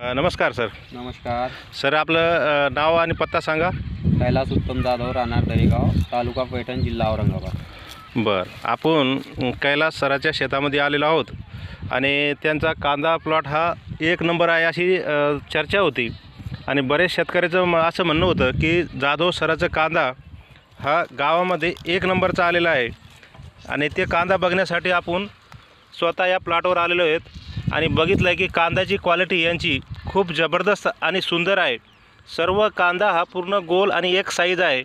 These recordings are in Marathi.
नमस्कार सर. नमस्कार. सर आपलं नाव आणि पत्ता सांगा. कैलास उत्तम जाधव, राहणार दरेगाव, तालुका पैठण, जिल्हा औरंगाबाद. बरं, आपण कैलास सराच्या शेतामध्ये आलेलो आहोत आणि त्यांचा कांदा प्लॉट हा एक नंबर आहे अशी चर्चा होती आणि बरेच शेतकऱ्याचं असं म्हणणं होतं की जाधव सराचा कांदा हा गावामध्ये एक नंबरचा आलेला आहे आणि ते कांदा बघण्यासाठी आपण स्वतः या प्लॉटवर आलेलो आहेत आणि बघितलं आहे की कांद्याची क्वालिटी यांची खूप जबरदस्त आणि सुंदर आहे. सर्व कांदा हा पूर्ण गोल आणि एक साईज आहे.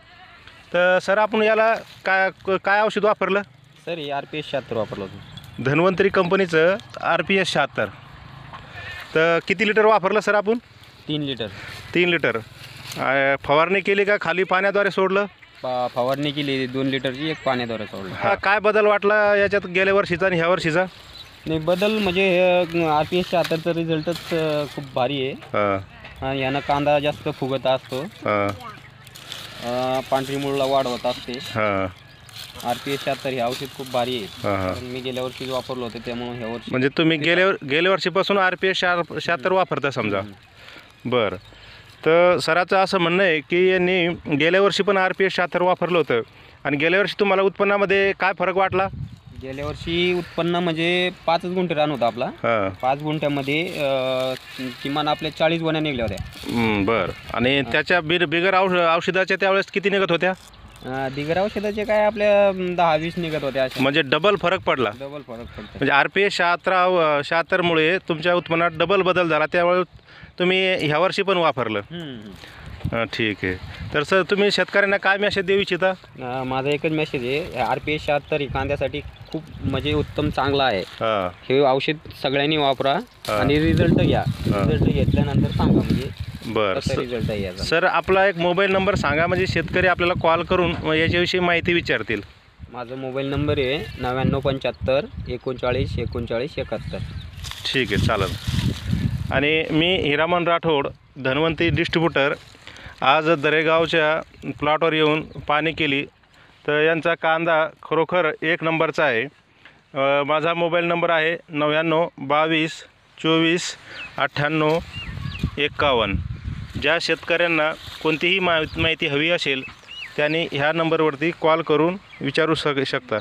तर सर आपण याला काय औषध वापरलं? सर RPS 76 वापरलं होतं. धन्वंतरी कंपनीचं RPS 76. तर किती लिटर वापरलं सर आपण? 3 लिटर. 3 लिटर. फवारणी केली का खाली पाण्याद्वारे सोडलं? फवारणी केली 2 लिटरची, एक पाण्याद्वारे सोडलं. हा, काय बदल वाटला याच्यात गेल्या वर्षीचा आणि ह्या वर्षीचा? नाही, बदल म्हणजे RPS 76चा रिझल्टच खूप भारी आहे. आणि यानं कांदा जास्त फुगत असतो, पांढरी मुळला वाढवत असते. RPS 76 हे औषध खूप भारी आहे. मी गेल्या वर्षी वापरलं होतं, त्यामुळे ह्या वर्षी म्हणजे तुम्ही गेल्या वर्षीपासून RPS 76 वापरता समजा. बरं, तर सराचं असं म्हणणं आहे की यांनी गेल्या वर्षी पण RPS 76 वापरलं होतं आणि गेल्या वर्षी तुम्हाला उत्पन्नामध्ये काय फरक वाटला? गेल्या वर्षी उत्पन्न म्हणजे 5 गुंठे रान होता आपला. 5 गुंठ्यामध्ये किमान आपल्या 40 गोण्या निघल्या होत्या. बरं, आणि त्याच्या बिगर औषधाच्या त्यावेळेस किती निघत होत्या? बिगर औषधाचे काय आपल्या 10-20 निघत होत्या. म्हणजे डबल फरक पडला. डबल फरक पडतो. म्हणजे RPS 76मुळे तुमच्या उत्पन्नात डबल बदल झाला. त्यावेळेस तुम्ही ह्या वर्षी पण वापरलं. ठीक आहे. तर सर तुम्ही शेतकऱ्यांना काय मेसेज देऊ इच्छिता? माझा एकच मेसेज आहे, RPS 76 ही कांद्यासाठी खूप म्हणजे उत्तम चांगला आहे. हे औषध सगळ्यांनी वापरा आणि रिझल्ट घ्या. रिझल्ट घेतल्यानंतर सांगा म्हणजे बरं रिझल्ट आहे याचा. सर आपला एक मोबाईल नंबर सांगा, म्हणजे शेतकरी आपल्याला कॉल करून याच्याविषयी माहिती विचारतील. माझा मोबाईल नंबर आहे 9975 39 39 71. ठीक आहे, चालेल. आणि मी हिरामन राठोड, धन्वंतरी डिस्ट्रीब्युटर, आज दरेगावच्या प्लॉटवर येऊन पाहणी केली. तर यांचा कांदा खरोखर एक नंबरचा आहे. माझा मोबाईल नंबर आहे 99 22 24 98 51. ज्या शेतकऱ्यांना कोणतीही माहिती हवी असेल त्यांनी ह्या नंबरवरती कॉल करून विचारू शकता.